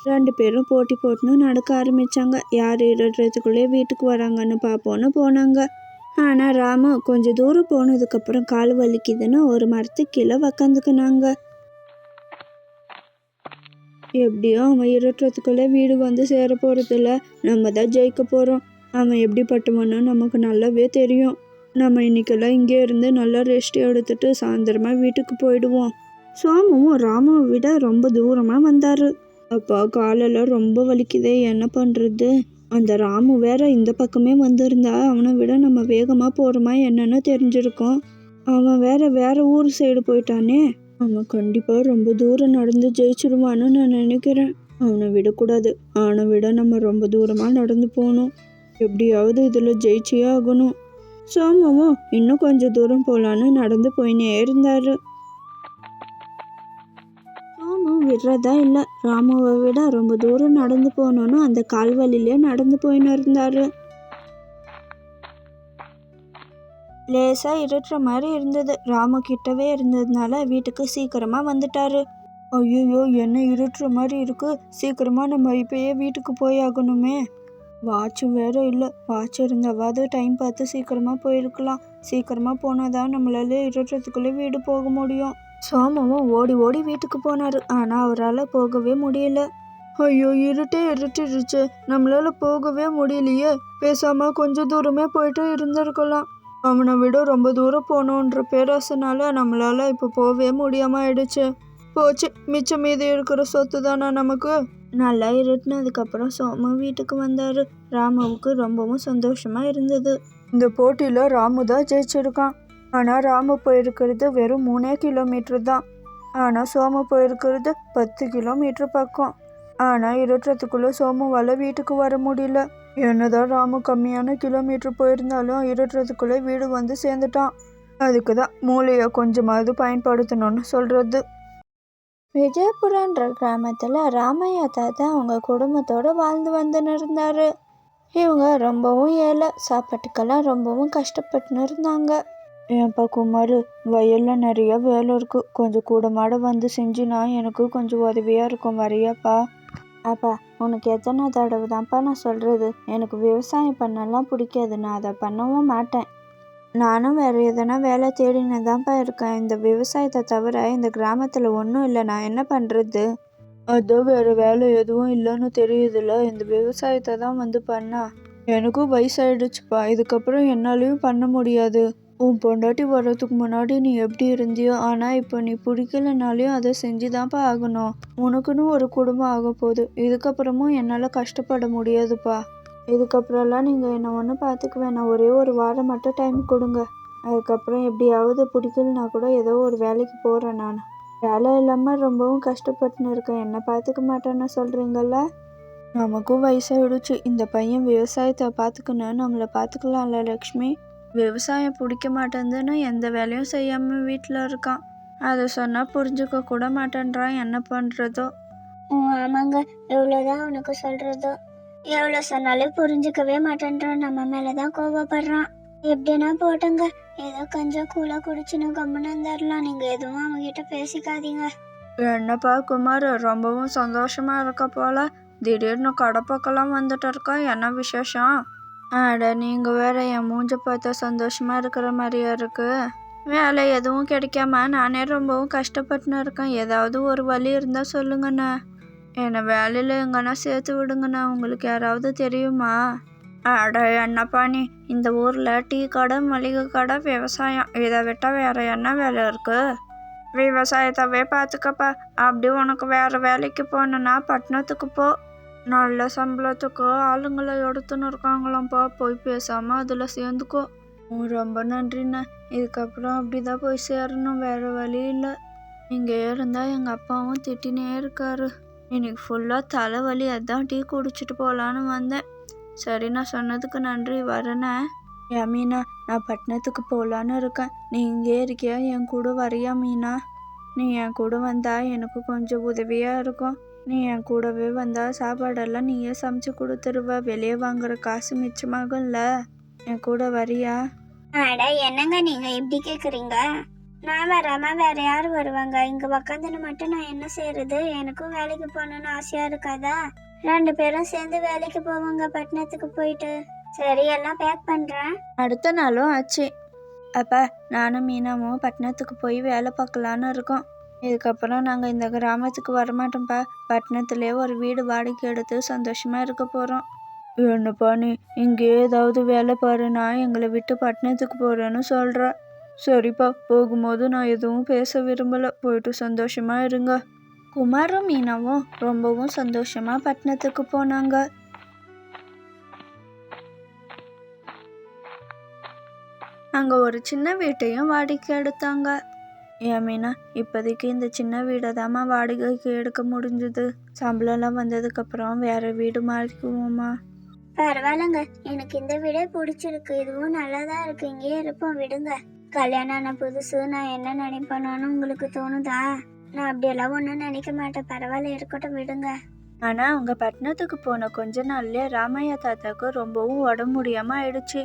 2 பேரும் போட்டி போட்டுன்னு நடக்க ஆரம்பித்தாங்க. யார் இருட்டுறதுக்குள்ளே வீட்டுக்கு வராங்கன்னு பார்ப்போன்னு போனாங்க. ஆனால் ராமு கொஞ்சம் தூரம் போனதுக்கப்புறம் கால் வலிக்குதுன்னு ஒரு மரத்துக்கு கீழே உக்காந்துக்கினாங்க. எப்படியும் அவன் இருட்டுறதுக்குள்ளே வீடு வந்து சேர போகிறதில்ல, நம்ம தான் ஜெயிக்க போகிறோம். அவன் எப்படிப்பட்டவன்னு நமக்கு நல்லாவே தெரியும். நம்ம இன்னைக்கெல்லாம் இங்கே இருந்து நல்லா ரெஸ்ட் எடுத்துட்டு சாயந்தரமாக வீட்டுக்கு போயிடுவோம். சோமுவும் ராமுவை விட ரொம்ப தூரமாக வந்தார். அப்பா காலெல்லாம் ரொம்ப வலிக்குதே, என்ன பண்ணுறது? அந்த ராமு வேற இந்த பக்கமே வந்திருந்தா அவனை விட நம்ம வேகமாக போகிறோமா என்னன்னு தெரிஞ்சிருக்கோம். அவன் வேற ஊர் சைடு போயிட்டானே. அவன் கண்டிப்பாக ரொம்ப தூரம் நடந்து ஜெயிச்சிருவான்னு நான் நினைக்கிறேன். அவனை விடக்கூடாது. அவனை விட நம்ம ரொம்ப தூரமாக நடந்து போகணும். எப்படியாவது இதில் ஜெயிச்சியே ஆகணும். சோமுவும் இன்னும் கொஞ்சம் தூரம் போகலான்னு நடந்து போயினே இருந்தார். சோமு விடுறதா இல்லை. ராமுவை விட ரொம்ப தூரம் நடந்து போகணுன்னு அந்த கால்வழியிலே நடந்து போயின்னு இருந்தார். லேசாக இருட்டுற மாதிரி இருந்தது. ராமு கிட்டவே இருந்ததுனால வீட்டுக்கு சீக்கிரமாக வந்துட்டாரு. ஐயோ என்ன இருட்டுற மாதிரி இருக்கு, சீக்கிரமாக நம்ம இப்பயே வீட்டுக்கு போய் ஆகணுமே. வாட்ச் வேற இல்லை. வாட்ச் இருந்தாவது டைம் பார்த்து சீக்கிரமாக போயிருக்கலாம். சீக்கிரமாக போனால் தான் நம்மளால இருட்டுறதுக்குள்ளே வீடு போக முடியும். சோமுவும் ஓடி ஓடி வீட்டுக்கு போனார். ஆனால் அவரால் போகவே முடியல. ஐயோ இருட்டிருச்சு, நம்மளால போகவே முடியலையே. பேசாமல் கொஞ்சம் தூரமே போயிட்டு இருந்திருக்கலாம். அவனை விட ரொம்ப தூரம் போகணுன்ற பேராசனால நம்மளால இப்போ போகவே முடியாமல் ஆயிடுச்சு. போச்சு, மிச்சம் மீதி இருக்கிற சொத்து தானா நமக்கு. நல்லா இருட்டினதுக்கப்புறம் சோமு வீட்டுக்கு வந்தார். ராமுவுக்கு ரொம்பவும் சந்தோஷமாக இருந்தது. இந்த போட்டியில் ராமு தான் ஜெயிச்சிருக்கான். ஆனால் ராமு போயிருக்கிறது வெறும் 3 கிலோமீட்டர் தான். ஆனால் சோமு போயிருக்கிறது 10 கிலோமீட்டர் பக்கம். ஆனால் இருட்டுறதுக்குள்ளே சோமுவால் வீட்டுக்கு வர முடியல. என்னதான் ராமு கம்மியான கிலோமீட்டர் போயிருந்தாலும் இருட்டுறதுக்குள்ளே வீடு வந்து சேர்ந்துட்டான். அதுக்கு தான் மூளையை கொஞ்சமாவது பயன்படுத்தணும்னு சொல்கிறது. விஜயபுரன்ற கிராமத்தில் ராமையா தாத்தா அவங்க குடும்பத்தோடு வாழ்ந்து வந்துன்னு இருந்தார். இவங்க ரொம்பவும் ஏழை, சாப்பாட்டுக்கெல்லாம் ரொம்பவும் கஷ்டப்பட்டுன்னு இருந்தாங்க. ஏன்ப்பா குமார், வயலில் நிறைய வேலை இருக்குது, கொஞ்சம் கூடமாட வந்து செஞ்சுனா எனக்கு கொஞ்சம் உதவியாக இருக்கும், வரையாப்பா? அப்பா, உனக்கு எத்தனை தடவை தான்ப்பா நான் சொல்கிறது, எனக்கு விவசாயம் பண்ணலாம் பிடிக்காது, நான் அதை பண்ணவும் மாட்டேன். நானும் வேறு எதனா வேலை தேடின்னு தான்ப்பா இருக்கேன். இந்த விவசாயத்தை தவிர இந்த கிராமத்தில் ஒன்றும் இல்லை, நான் என்ன பண்ணுறது? அதோ வேறு வேலை எதுவும் இல்லைன்னு தெரியுதுல்ல, இந்த விவசாயத்தை தான் வந்து பண்ணா. எனக்கும் வயசாயிடுச்சுப்பா, இதுக்கப்புறம் என்னாலையும் பண்ண முடியாது. உன் பொண்டாட்டி வர்றதுக்கு முன்னாடி நீ எப்படி இருந்தியோ, ஆனால் இப்போ நீ பிடிக்கலனாலையும் அதை செஞ்சு தான்ப்பா ஆகணும். உனக்குன்னு ஒரு குடும்பம் ஆக போகுது, இதுக்கப்புறமும் என்னால் கஷ்டப்பட முடியாதுப்பா. இதுக்கப்புறம்லாம் நீங்கள் என்னை ஒன்றும் பார்த்துக்க வேணாம், ஒரே ஒரு வாரம் மட்டும் டைம் கொடுங்க. அதுக்கப்புறம் எப்படியாவது பிடிக்கலனா கூட ஏதோ ஒரு வேலைக்கு போகிறேன். நான் வேலை இல்லாமல் ரொம்பவும் கஷ்டப்பட்டுன்னு இருக்கேன், என்னை பார்த்துக்க மாட்டேன்னு சொல்கிறீங்கள? நமக்கும் வயசாகிடுச்சு, இந்த பையன் விவசாயத்தை பார்த்துக்கணும், நம்மளை பார்த்துக்கலாம்ல லக்ஷ்மி? விவசாயம் பிடிக்க மாட்டேங்குதுன்னு எந்த வேலையும் செய்யாமல் வீட்டில் இருக்கான். அதை சொன்னால் புரிஞ்சுக்க கூட மாட்டேன்றான், என்ன பண்ணுறதோ? ஆமாங்க, எவ்வளோதான் உனக்கு சொல்கிறதோ. எவ்வளோ சொன்னாலும் புரிஞ்சுக்கவே மாட்டேன்றான், நம்ம மேலே தான் கோவப்படுறான். எப்படின்னா போட்டோங்க, ஏதோ கொஞ்சம் கூழ குடிச்சுன்னு கம்முன்னு தரலாம். நீங்கள் எதுவும் அவங்ககிட்ட பேசிக்காதீங்க. என்னப்பா குமார், ரொம்பவும் சந்தோஷமா இருக்க போல. திடீர்னு கடை பக்கம்லாம் வந்துட்டு இருக்கா, என்ன விசேஷம்? அட நீங்க வேற, என் மூஞ்ச பார்த்தா சந்தோஷமா இருக்கிற மாதிரியா இருக்கு? வேலை எதுவும் கிடைக்காம நானே ரொம்பவும் கஷ்டப்பட்டுன்னு இருக்கேன். ஏதாவது ஒரு வழி இருந்தா சொல்லுங்கண்ணா. என்னை வேலையில் எங்கன்னா சேர்த்து விடுங்கண்ணா. உங்களுக்கு யாராவது தெரியுமா? அட என்னப்பா நீ, இந்த ஊரில் டீ கடை, மளிகை கடை, விவசாயம், இதை விட்டால் வேற என்ன வேலை இருக்கு? விவசாயத்தவே பார்த்துக்கப்பா. அப்படி உனக்கு வேற வேலைக்கு போகணுன்னா பட்டணத்துக்கு போ. நல்ல சம்பளத்துக்கு ஆளுங்களை எடுத்துன்னு இருக்காங்களாம்ப்பா. போய் பேசாமல் அதில் சேர்ந்துக்கோ. ரொம்ப நன்றிண்ணா. இதுக்கப்புறம் அப்படிதான் போய் சேரணும், வேற வழி இல்லை. இங்கே இருந்தால் எங்கள் அப்பாவும் திட்டினே இருக்காரு. இன்னைக்கு ஃபுல்லாக தலைவலி, அதான் டீ குடிச்சிட்டு போகலான்னு வந்தேன். சரி, நான் சொன்னதுக்கு நன்றி, வரேண்ணே. மீனா, நான் பட்டணத்துக்கு போகலான்னு இருக்கேன். நீ இங்கே இருக்கியா? என் கூட வரியா மீனா? நீ என் கூட வந்தா எனக்கு கொஞ்சம் உதவியாக இருக்கும். நீ என் கூடவே வந்தா சாப்பாடெல்லாம் நீயே சமைச்சு கொடுத்துருவ. வெளியே வாங்குற காசு மிச்சமாகும்ல. என் கூட வரியா? அட என்னங்க நீங்க இப்படி கேக்குறீங்க? நான் வராம வேற யாரு வருவாங்க? இங்க உக்காந்துன்னு மட்டும் நான் என்ன செய்யறது? எனக்கும் வேலைக்கு போகணும்னு ஆசையா இருக்காதா? 2 பேரும் சேர்ந்து வேலைக்கு போவாங்க பட்டணத்துக்கு போயிட்டு. சரி, எல்லாம் பேக் பண்றேன். அடுத்த நாளும் ஆச்சு. அப்பா, நானும் மீனாவும் பட்டணத்துக்கு போய் வேலை பார்க்கலான்னு இருக்கோம். இதுக்கப்புறம் நாங்கள் இந்த கிராமத்துக்கு வரமாட்டோம்ப்பா. பட்டணத்துலேயே ஒரு வீடு வாடகைக்கு எடுத்து சந்தோஷமாக இருக்க போகிறோம். என்னப்பா நீ, இங்கே ஏதாவது வேலை பாருன்னா எங்களை விட்டு பட்டணத்துக்கு போகிறேன்னு சொல்கிற. சரிப்பா, போகும்போது நான் எதுவும் பேச விரும்பலை. போயிட்டு சந்தோஷமாக இருங்க. குமாரும் மீனாவும் ரொம்பவும் சந்தோஷமாக பட்டணத்துக்கு போனாங்க. அங்கே ஒரு சின்ன வீட்டையும் வாடகைக்கு எடுத்தாங்க. ஏன் மீனா, இப்போதைக்கு இந்த சின்ன வீடை தாம்மா வாடகைக்கு எடுக்க முடிஞ்சுது. சம்பளம்லாம் வந்ததுக்கப்புறம் வேற வீடு மாறிக்குவோம்மா. பரவாயில்லங்க, எனக்கு இந்த வீடே பிடிச்சிருக்கு. இதுவும் நல்லாதான் இருக்கு. இங்கேயே இருப்போம், விடுங்க. கல்யாணம் ஆன புதுசு நான் என்ன நினைப்பேனோன்னு உங்களுக்கு தோணுதா? நான் அப்படியெல்லாம் ஒன்றும் நினைக்க மாட்டேன். பரவாயில்ல, இருக்கட்டும், விடுங்க. ஆனால் அவங்க பட்டணத்துக்கு போன கொஞ்ச நாள்லயே ராமையா தாத்தாக்கு ரொம்பவும் உடம்பு முடியாமல் ஆயிடுச்சு.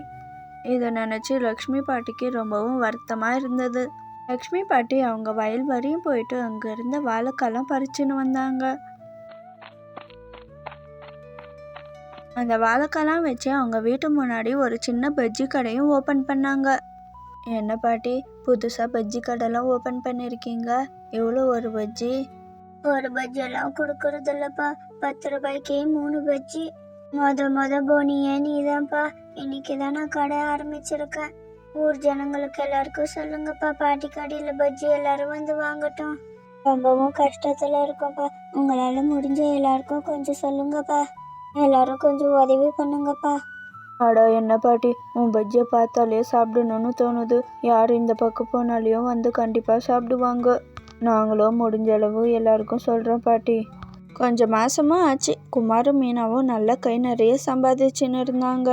இதை நினச்சி லக்ஷ்மி பாட்டிக்கு ரொம்பவும் வருத்தமாக இருந்தது. லக்ஷ்மி பாட்டி அவங்க வயல் வரையும் போயிட்டு அங்கே இருந்த வாழைக்காலாம் பறிச்சுன்னு வந்தாங்க. அந்த வாழைக்காலாம் வச்சு அவங்க வீட்டு முன்னாடி ஒரு சின்ன பஜ்ஜி கடையும் ஓப்பன் பண்ணாங்க. என்ன பாட்டி, புதுசாக பஜ்ஜி கடைலாம் ஓப்பன் பண்ணியிருக்கீங்க? எவ்வளோ ஒரு பஜ்ஜி? ஒரு பஜ்ஜி எல்லாம் கொடுக்கறது இல்லப்பா. 10 ரூபாய்க்கு 3 பஜ்ஜி. மொத போனியே நீதான்ப்பா. இன்னைக்கு தான் நான் கடை ஆரம்பிச்சிருக்கேன். ஊர் ஜனங்களுக்கு எல்லாருக்கும் சொல்லுங்கப்பா, பாட்டி கடையில பஜ்ஜி எல்லாரும் வந்து வாங்கட்டும். ரொம்பவும் கஷ்டத்துல இருக்கோம்ப்பா. உங்களால முடிஞ்ச எல்லாருக்கும் கொஞ்சம் சொல்லுங்கப்பா. எல்லாரும் கொஞ்சம் உதவி பண்ணுங்கப்பா. அடா என்ன பாட்டி, உன் பஜ்ஜியை பார்த்தாலே சாப்பிடணும்னு தோணுது. யார் இந்த பக்கம் போனாலையும் வந்து கண்டிப்பாக சாப்பிடுவாங்க. நாங்களும் முடிஞ்ச அளவு எல்லாருக்கும் சொல்கிறோம் பாட்டி. கொஞ்சம் மாசமும் ஆச்சு. குமாரும் மீனாவும் நல்ல கை நிறைய சம்பாதிச்சுன்னு இருந்தாங்க.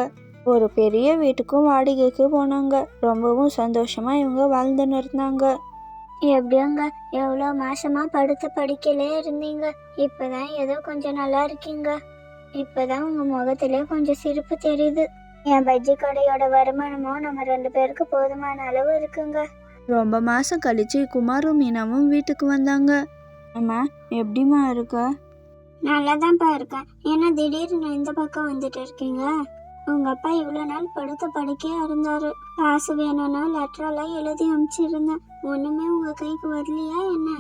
ஒரு பெரிய வீட்டுக்கும் வாடகைக்கு போனாங்க. ரொம்பவும் சந்தோஷமா இவங்க வாழ்ந்துன்னு இருந்தாங்க. எப்படியோங்க, எவ்வளோ மாசமா படுத்த படிக்கலே இருந்தீங்க. இப்பதான் ஏதோ கொஞ்சம் நல்லா இருக்கீங்க. இப்பதான் உங்க முகத்திலே கொஞ்சம் சிரிப்பு தெரியுது. என் பஜ்ஜி கடையோட வருமானமும் நம்ம 2 பேருக்கு போதுமான அளவு இருக்குங்க. ரொம்ப மாசம் கழிச்சு குமாரும் மீனாவும் வீட்டுக்கு வந்தாங்க. அம்மா, எப்படிம்மா இருக்க? நல்லாதான்ப்பா இருக்கேன். ஏன்னா திடீர்னு இந்த பக்கம் வந்துட்டு இருக்கீங்க? உங்க அப்பா இவ்வளோ நாள் படுத்த படுக்கையா இருந்தாரு. காசு வேணும்னா லெட்டரெல்லாம் எழுதி அனுப்பிச்சிருந்தேன். ஒண்ணுமே உங்க கைக்கு வரலையா என்ன?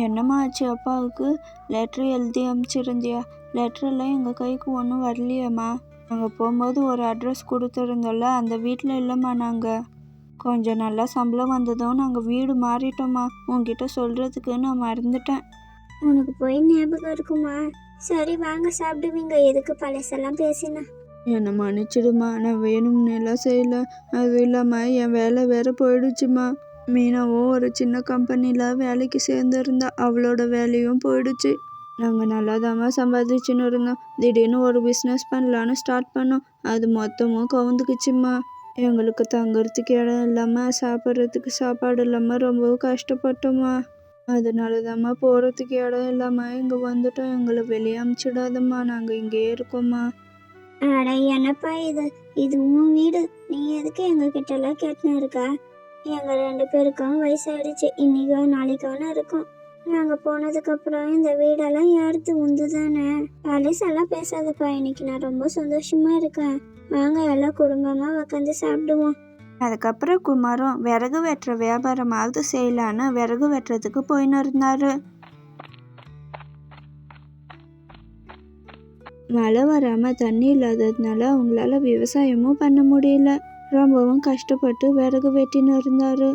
என்னம்மா ஆச்சு அப்பாவுக்கு? லெட்ரு எழுதி அனுப்பிச்சிருந்தியா? லெட்டரெல்லாம் எங்கள் கைக்கு ஒன்றும் வரலையம்மா. நாங்கள் போகும்போது ஒரு அட்ரஸ் கொடுத்துருந்தோம்ல, அந்த வீட்டில் இல்லைம்மா. நாங்கள் கொஞ்சம் நல்லா சம்பளம் வந்ததும் நாங்கள் வீடு மாறிட்டோம்மா. உங்ககிட்ட சொல்கிறதுக்கு நான் மறந்துட்டேன். உனக்கு போய் ஞாபகம் இருக்குமா? சரி வாங்க, சாப்பிடுவீங்க. எதுக்கு பழசெல்லாம் பேசினா? என்னை மன்னிச்சிடுமா, நான் வேணும்னு எல்லாம் செய்யல. அதுவும் இல்லாமல் என் வேலை வேற போயிடுச்சுமா. மீனாவும் ஒரு சின்ன கம்பெனியில் வேலைக்கு சேர்ந்துருந்தா, அவளோட வேலையும் போயிடுச்சு. நாங்கள் நல்லாதாம்மா சம்பாதிச்சுன்னு இருந்தோம். திடீர்னு ஒரு பிஸ்னஸ் பண்ணலான்னு ஸ்டார்ட் பண்ணோம். அது மொத்தமும் கவுந்துக்குச்சுமா. எங்களுக்கு தங்குறதுக்கு இடம் இல்லாமல், சாப்பிட்றதுக்கு சாப்பாடு இல்லாமல் ரொம்பவும் கஷ்டப்பட்டோம்மா. அதனால தாம்மா போகிறதுக்கு இடம் இல்லாமல் இங்கே வந்துட்டோம். எங்களை வெளியே அனுப்பிச்சிடாதம்மா, நாங்கள் இங்கேயே இருக்கோம்மா. அட என்னப்பா இது? இது உன் வீடு. நீ எதுக்கு எங்க கிட்ட எல்லாம் கேட்டுன்னு இருக்கா? எங்க 2 பேருக்கும் வயசாயிடுச்சு. இன்னைக்கோ நாளைக்கோன்னு இருக்கும். நாங்கள் போனதுக்கப்புறம் இந்த வீடெல்லாம் யாருது உந்து தானே. பழசெல்லாம் பேசாதப்பா, இன்னைக்கு நான் ரொம்ப சந்தோஷமா இருக்கேன். வாங்க எல்லாம் குடும்பமாக உட்காந்து சாப்பிடுவோம். அதுக்கப்புறம் குமாரும் விறகு வெட்டுற வியாபாரமாவது செய்யலான்னு விறகு வெட்டுறதுக்கு போயின்னு இருந்தாரு. மழை வராமல் தண்ணி இல்லாததுனால அவங்களால விவசாயமும் பண்ண முடியல. ரொம்பவும் கஷ்டப்பட்டு விறகு வெட்டின்னு இருந்தாரு.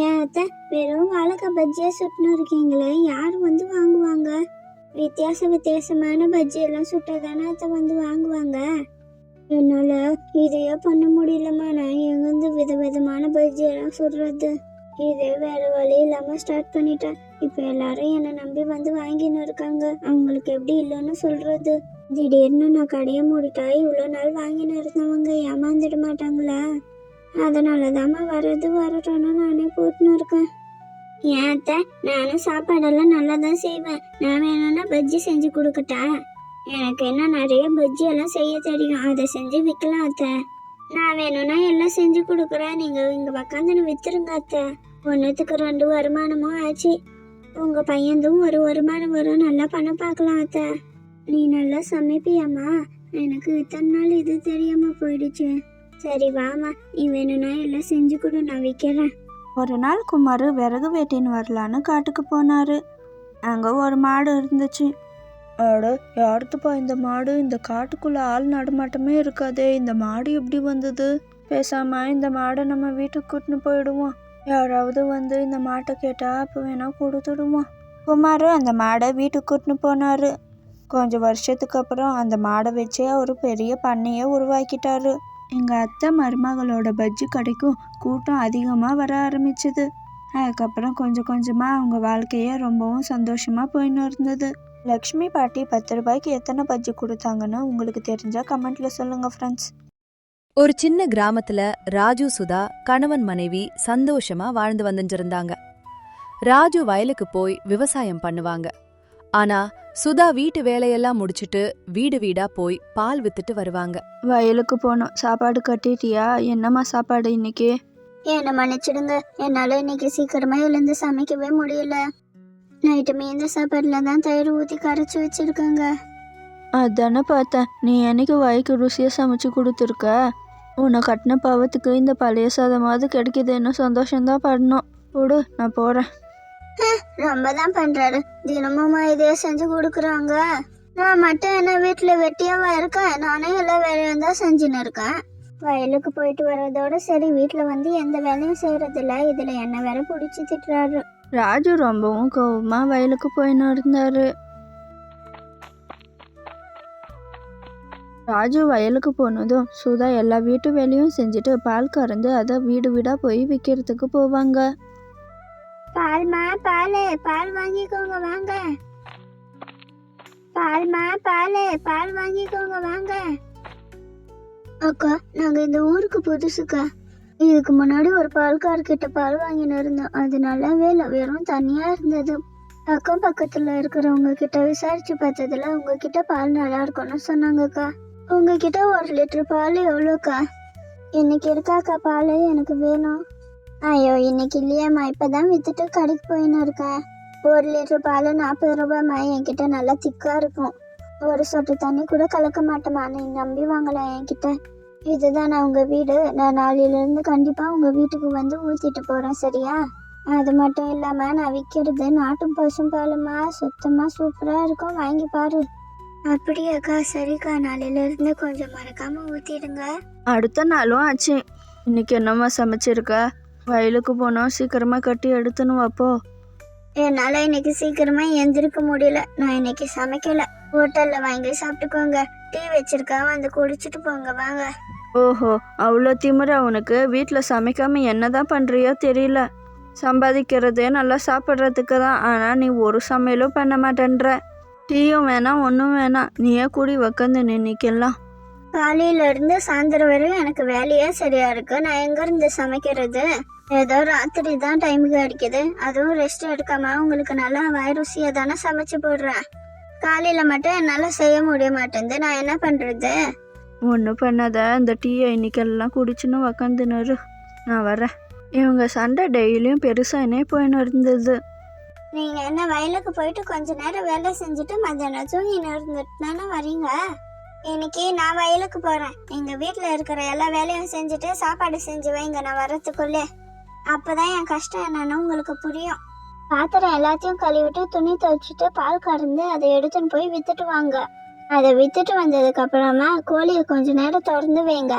ஏன் அத்தை, வெறும் வாழைக்காய் பஜ்ஜியா சுட்டுன்னு இருக்கீங்களே, யார் வந்து வாங்குவாங்க? வித்தியாசமான பஜ்ஜியெல்லாம் சுட்டாதானே அத்தை வந்து வாங்குவாங்க. என்னால் இதையே பண்ண முடியலம்மா. நான் எங்கேருந்து விதவிதமான பஜ்ஜியெல்லாம் சுடுறது? இதே வேறு வழி இல்லாமல் ஸ்டார்ட் பண்ணிட்டேன். இப்போ எல்லாரும் என்னை நம்பி வந்து வாங்கின்னு இருக்காங்க. அவங்களுக்கு எப்படி இல்லைன்னு சொல்கிறது? திடீர்னு நான் கடையை மூடிட்டா இவ்வளோ நாள் வாங்கின்னு இருந்தவங்க ஏமாந்துட மாட்டாங்களா? அதனால தாம்மா வரட்டும்னு நானே போட்டுன்னு இருக்கேன். ஏன் அத்தை, நானும் சாப்பாடெல்லாம் நல்லா தான் செய்வேன். நான் வேணும்னா பஜ்ஜி செஞ்சு கொடுக்கட்டா? எனக்கு என்ன நிறைய பஜ்ஜி எல்லாம் செய்ய தெரியும், அதை செஞ்சு விற்கலாம் அத்தை. நான் வேணும்னா எல்லாம் செஞ்சு கொடுக்குறேன், நீங்கள் இங்கே உக்காந்துன்னு விற்றுருங்க அத்தை. ஒன்றுத்துக்கு 2 வருமானமும் ஆச்சு. உங்கள் பையன்தும் ஒரு வருமானம் வரும், நல்லா பணம் பார்க்கலாம் அத்தை. நீ நல்லா சமைப்பியாம்மா? எனக்கு இத்தனை நாள் இது தெரியாமல் போயிடுச்சு. சரி வாமா, நீ வேணும்னா எல்லாம் செஞ்சு கொடு, நான் விற்கிறேன். ஒரு நாள் குமார் விறகு வெட்டின்னு வரலான்னு காட்டுக்கு போனாரு. அங்கே ஒரு மாடு இருந்துச்சு. அட, யாருத்துப்பா இந்த மாடு? இந்த காட்டுக்குள்ள ஆள் நடமாட்டமே இருக்காதே, இந்த மாடு எப்படி வந்தது? பேசாம இந்த மாடை நம்ம வீட்டுக்கு கூட்டின்னு போயிடுவோம். யாராவது வந்து இந்த மாட்டை கேட்டா அப்போ வேணா கொடுத்துடுவோம். குமார் அந்த மாடை வீட்டுக்கு கூட்டின்னு போனாரு. கொஞ்சம் வருஷத்துக்கு அப்புறம் அந்த மாடை வச்சே ஒரு பெரிய பண்ணையை உருவாக்கிட்டாரு. எங்கள் அத்தை மருமகளோட பஜ்ஜி கடைக்கும் கூட்டம் அதிகமாக வர ஆரம்பிச்சுது. அதுக்கப்புறம் கொஞ்சம் கொஞ்சமாக அவங்க வாழ்க்கையே ரொம்பவும் சந்தோஷமாக போயின்னு இருந்தது. லக்ஷ்மி பாட்டி 10 ரூபாய்க்கு எத்தனை பஜ்ஜி கொடுத்தாங்கன்னு உங்களுக்கு தெரிஞ்சால் கமெண்ட்டில் சொல்லுங்கள் ஃப்ரெண்ட்ஸ். ஒரு சின்ன கிராமத்துல ராஜு சுதா கணவன் மனைவி சந்தோஷமா வாழ்ந்து வந்துருந்தாங்க. ராஜு வயலுக்கு போய் விவசாயம் பண்ணுவாங்க. ஆனா சுதா வீட்டு வேலையெல்லாம் முடிச்சிட்டு வீடு வீடா போய் பால் வித்துட்டு வருவாங்க. வயலுக்கு போனோம். சாப்பாடு கட்டிட்டியா? என்னம்மா சாப்பாடு இன்னைக்கு? என்னை மன்னிச்சிடுங்க, என்னால் இன்னைக்கு சீக்கிரமா எழுந்து சமைக்கவே முடியல. நைட்டு மீந்த சாப்பாடுல தான் தயிர் ஊற்றி கரைச்சி வச்சிருக்காங்க. அதானே பார்த்தேன். நீ என்னைக்கு வாய்க்கு ருசியாக சமைச்சு கொடுத்துருக்க. உன்னை கட்டின பாவத்துக்கு இந்த பழைய சாதமாவது கிடைக்குதுன்னு சந்தோஷம்தான் படணும். போடு, நான் போகிறேன். ரொம்ப தான் பண்றாரு, தினமும் இதையே செஞ்சு கொடுக்குறாங்க. நான் மட்டும் என்ன வீட்டுல வெட்டியாவா இருக்கேன்? நானே எல்லா வேலையும் தான் செஞ்சுன்னு இருக்கேன். வயலுக்கு போயிட்டு வர்றதோட சரி, வீட்டுல வந்து எந்த வேலையும் செய்யறதில்ல. இதுல என்ன வேற பிடிச்சி திட்டுறாரு. ராஜு ரொம்பவும் கோவமாக வயலுக்கு போயின்னு இருந்தாரு. ராஜு வயலுக்கு போனதும் சுதா எல்லா வீட்டு வேலையும் செஞ்சுட்டு பால் கறந்து அதை வீடு வீடாக போய் விற்கிறதுக்கு போவாங்க. பால்மா பால், பால் வாங்கிக்கோங்க வாங்க. பால்மா பால், பால் வாங்கிக்கோங்க வாங்க. அக்கா, நாங்க இந்த ஊருக்கு புதுசுக்கா. இதுக்கு முன்னாடி ஒரு பால்கார்கிட்ட பால் வாங்கின்னு இருந்தோம். அது நல்லாவே இல்லை, வெறும் தண்ணியா இருந்தது. அக்கம் பக்கத்துல இருக்கிறவங்க கிட்ட விசாரிச்சு பார்த்ததுல உங்ககிட்ட பால் நல்லா இருக்கும்னு சொன்னாங்கக்கா. உங்ககிட்ட 1 லிட்டர் பால் எவ்வளோக்கா? இன்னைக்கு இருக்காக்கா பால்? எனக்கு வேணும். ஐயோ, இன்னைக்கு இல்லையாம்மா, இப்பதான் வித்துட்டு கடைக்கு போயின்னு இருக்கேன். 1 லிட்டர் பால் 40 ரூபாய்மா. என்கிட்ட நல்லா திக்கா இருக்கும். ஒரு சொட்டு தண்ணி கூட கலக்க மாட்டேம்மா, நீ நம்பி வாங்கலாம் என்கிட்ட. இதுதான் நான் உங்க வீடு. நான் நாளையிலிருந்து கண்டிப்பா உங்க வீட்டுக்கு வந்து ஊத்திட்டு போறேன், சரியா? அது மட்டும் இல்லாம நான் விற்கிறது நாட்டு பசும் பாலுமா, சுத்தமா சூப்பரா இருக்கும், வாங்கி பாரு. அப்படியாக்கா? சரிக்கா, நாளையிலிருந்து கொஞ்சம் மறக்காம ஊத்திடுங்க. அடுத்த நாளும் ஆச்சு. இன்னைக்கு என்னம்மா சமைச்சிருக்க? வயலுக்கு போனோம், சீக்கிரமா கட்டி எடுத்துன்னு வாப்போ. என்னால இன்னைக்கு சீக்கிரமா எந்திரிக்க முடியல. நான் இன்னைக்கு சமைக்கல. ஹோட்டல்ல வாங்கி சாப்பிட்டுக்கோங்க. டீ வச்சிருக்கா, வந்து குடிச்சிட்டு போங்க வாங்க. ஓஹோ, அவ்வளோ திமிரா உனக்கு? வீட்டில் சமைக்காம என்னதான் பண்ணுறியோ தெரியல. சம்பாதிக்கிறதே நல்லா சாப்பிட்றதுக்கு தான், ஆனால் நீ ஒரு சமையலும் பண்ண மாட்டேன்ற. டீயும் வேணாம், ஒன்றும் வேணாம், நீயே கூடி உக்காந்து நின்னிக்கலாம். காலையில இருந்து சாயந்தரம் வரையும் எனக்கு வேலையே சரியா இருக்கு. நான் எங்க இருந்து சமைக்கிறது? ஏதோ ராத்திரி தான் டைமுக்கு அடிக்குது, அதுவும் ரெஸ்ட் எடுக்காம உங்களுக்கு நல்லா வயிறுசியா தானே சமைச்சு போடுறேன். காலையில மட்டும் என்னால செய்ய முடிய மாட்டேங்குது, நான் என்ன பண்றது? ஒன்றும் பண்ணாத, இந்த டீயை இன்னைக்கெல்லாம் குடிச்சுன்னு உக்காந்துன்னு நான் வரேன். இவங்க சண்டை டெய்லியும் பெருசானே போயின்னு இருந்தது. நீங்க என்ன வயலுக்கு போயிட்டு கொஞ்ச நேரம் வேலை செஞ்சுட்டு மத்தியானம் தூங்கின்னு இருந்துட்டு தானே வரீங்க? இன்னைக்கு நான் வயலுக்கு போறேன். எங்க வீட்டுல இருக்கிற எல்லா வேலையும் செஞ்சுட்டு சாப்பாடு செஞ்சு வைங்க நான் வரத்துக்குள்ளே. அப்பதான் என் கஷ்டம் என்னன்னு உங்களுக்கு புரியும். பாத்திரம் எல்லாத்தையும் கழுவிட்டு துணி துவைச்சிட்டு பால் கறந்து அதை எடுத்துன்னு போய் வித்துட்டு வாங்க. அதை வித்துட்டு வந்ததுக்கு அப்புறமா கோழியை கொஞ்ச நேரம் திறந்து வைங்க.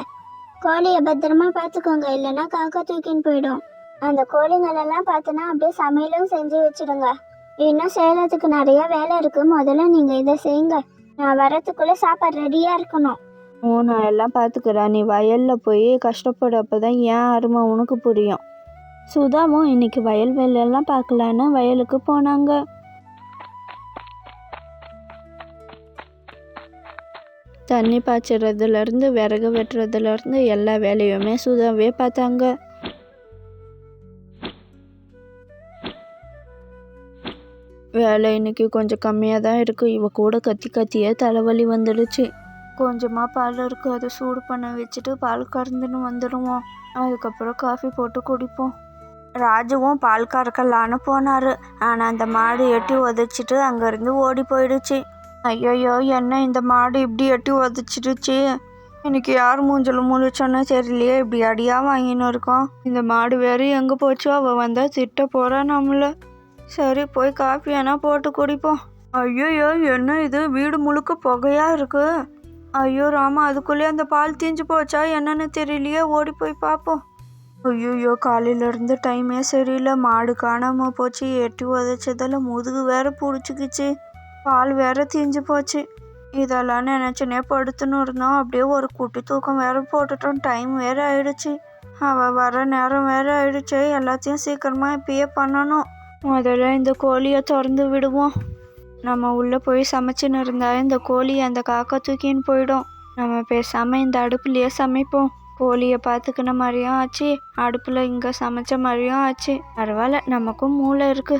கோழியை பத்திரமா பார்த்துக்கோங்க, இல்லைன்னா காக்கா தூக்கின்னு போயிடும். அந்த கோழிங்களெல்லாம் பார்த்தோன்னா அப்படியே சமையலும் செஞ்சு வச்சிடுங்க. இன்னும் செய்யறதுக்கு நிறைய வேலை இருக்கு. முதல்ல நீங்க இதை செய்யுங்க. நான் வரத்துக்குள்ள சாப்பாடு ரெடியா இருக்கணும். நான் எல்லாம் பார்த்துக்கிறேன். நீ வயலில் போய் கஷ்டப்படு, அப்போ தான் ஏன் அருமை உனக்கு புரியும். சுதாவும் இன்னைக்கு வயல் வேலையெல்லாம் பார்க்கலான்னு வயலுக்கு போனாங்க. தண்ணி பாய்ச்சறதுலேருந்து விறகு வெட்டுறதுலேருந்து எல்லா வேலையுமே சுதாவே பார்த்தாங்க. வேலை இன்னைக்கு கொஞ்சம் கம்மியாக தான் இருக்குது. இவ கூட கத்தி கத்தியே தலைவலி வந்துடுச்சு. கொஞ்சமாக பால் இருக்குது, அதை சூடு பண்ண வச்சுட்டு பால் கறந்துன்னு வந்துடுவோம். அதுக்கப்புறம் காஃபி போட்டு குடிப்போம். ராஜுவும் பால் கறக்கலான்னு போனார். ஆனால் அந்த மாடு எட்டி உதச்சிட்டு அங்கேருந்து ஓடி போயிடுச்சு. ஐயோயோ, என்ன இந்த மாடு இப்படி எட்டி உதச்சிடுச்சு. இன்னைக்கு யார் மூஞ்சலும் முழிச்சோன்னு தெரியலையே, இப்படி அடியாக வாங்கின்னு இருக்கோம். இந்த மாடு வேறு எங்கே போச்சோ, அவள் வந்தால் திட்ட போகிறா நம்மள. சரி, போய் காஃபி வேணா போட்டு குடிப்போம். ஐயோயோ, என்ன இது வீடு முழுக்க புகையாக இருக்கு. ஐயோ ராமா, அதுக்குள்ளே அந்த பால் தீஞ்சு போச்சா என்னன்னு தெரியலையே, ஓடி போய் பார்ப்போம். ஐயோயோ, காலையிலேருந்து டைமே சரியில்லை. மாடு காணாமல் போச்சு. எட்டி உதச்சதில் முதுகு வேற பிடிச்சிக்கிச்சு. பால் வேற தீஞ்சு போச்சு. இதெல்லாம் நினச்சினே படுத்துன்னு இருந்தோம். அப்படியே ஒரு குட்டி தூக்கம் வேற போட்டுட்டோம். டைம் வேற ஆயிடுச்சு. அவள் வர நேரம் வேற ஆயிடுச்சு. எல்லாத்தையும் சீக்கிரமாக இப்பயே பண்ணணும். முதல்ல இந்த கோழியை திறந்து விடுவோம். நம்ம உள்ளே போய் சமைச்சின்னு இருந்தால் இந்த கோழி அந்த காக்கா தூக்கின்னு போயிடும். நம்ம பேசாமல் இந்த அடுப்புலையே சமைப்போம். கோழியை பார்த்துக்கின மாதிரியும் ஆச்சு, அடுப்பில் இங்கே சமைச்ச மாதிரியும் ஆச்சு. பரவாயில்ல, நமக்கும் மூளை இருக்கு.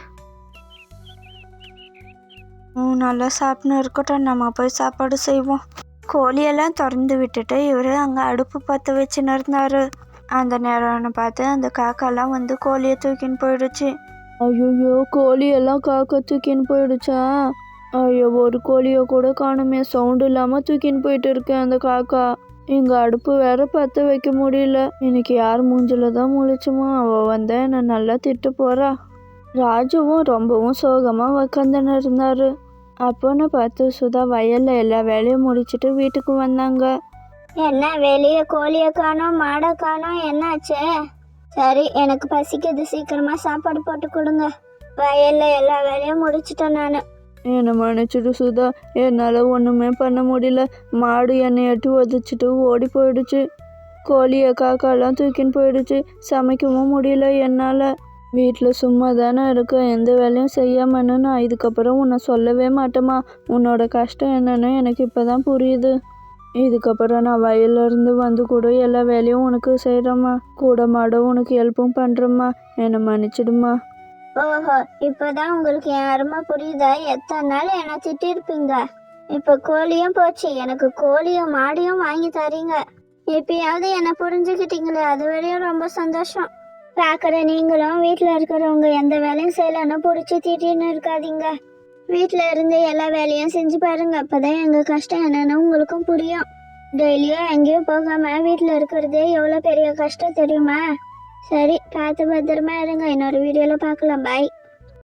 நல்லா சாப்பிட்னு இருக்கட்டும், நம்ம போய் சாப்பாடு செய்வோம். கோழியெல்லாம் திறந்து விட்டுட்டு இவர் அங்கே அடுப்பு பற்ற வச்சுன்னு இருந்தார். அந்த நேரம்னு பார்த்து அந்த காக்காலாம் வந்து கோழியை தூக்கின்னு போயிடுச்சு. ஐயோ, கோழியெல்லாம் காக்கா தூக்கின்னு போயிடுச்சா? ஐயோ, ஒரு கோழியை கூட காணுமே. சவுண்டு இல்லாமல் தூக்கின்னு போயிட்டு இருக்கேன் அந்த காக்கா. இங்கே அடுப்பு வேற பற்ற வைக்க முடியல. இன்னைக்கு யார் மூஞ்சில தான் முழிச்சுமோ, அவள் வந்தா என்னை நல்லா திட்டு போறா. ராஜுவும் ரொம்பவும் சோகமாக உக்காந்துன்னு இருந்தார். அப்போன்னு பார்த்து சுதா வயலில் எல்லா வேலையும் முடிச்சுட்டு வீட்டுக்கு வந்தாங்க. என்ன வெளியே கோழியை காணோம், மாடை காணோம், என்னாச்சு? சரி, எனக்கு பசிக்குது, சீக்கிரமா சாப்பாடு போட்டு கொடுங்க. வயல்ல எல்லா வேலையும் முடிச்சிட்டேன் நான். என்னை மன்னிச்சிடு சுதா, என்னால் ஒன்றுமே பண்ண முடியல. மாடு என்னை எட்டி உதச்சிட்டு ஓடி போயிடுச்சு. கோழியை காக்காலாம் தூக்கின்னு போயிடுச்சு. சமைக்கவும் முடியல என்னால். வீட்டில் சும்மா தானே இருக்க, எந்த வேலையும் செய்யாமன்னு நான் இதுக்கப்புறம் உன்னை சொல்லவே மாட்டேம்மா. உன்னோட கஷ்டம் என்னன்னு எனக்கு இப்போ தான் புரியுது. இதுக்கப்புறம் நான் வயல்லேருந்து வந்து கூட எல்லா வேலையும் உனக்கு செய்கிறேம்மா. கூட மாட உனக்கு ஹெல்ப்பும் பண்ணுறேம்மா. என்னை மன்னிச்சிடுமா. ஓஹோ, இப்போதான் உங்களுக்கு என் அருமை புரியுதா? எத்தனை நாள் என்னை திட்டிருப்பீங்க. இப்போ கோழியும் போச்சு, எனக்கு கோழியும் மாடியும் வாங்கி தரீங்க. எப்பயாவது என்னை புரிஞ்சுக்கிட்டீங்களே, அது வரையும் ரொம்ப சந்தோஷம். பார்க்குற நீங்களும் வீட்டில் இருக்கிறவங்க எந்த வேலையும் செய்யலன்னு பிடிச்சி திட்டின்னு இருக்காதீங்க. வீட்டில் இருந்து எல்லா வேலையும் செஞ்சு பாருங்க. அப்போதான் எங்கள் கஷ்டம் என்னன்னு உங்களுக்கும் புரியும். டெய்லியும் எங்கேயும் போகாமல் வீட்டில் இருக்கிறதே எவ்வளோ பெரிய கஷ்டம் தெரியுமா? சரி, பார்த்து பத்திரமா இருங்க. இன்னொரு வீடியோவில் பார்க்கலாம். பாய்.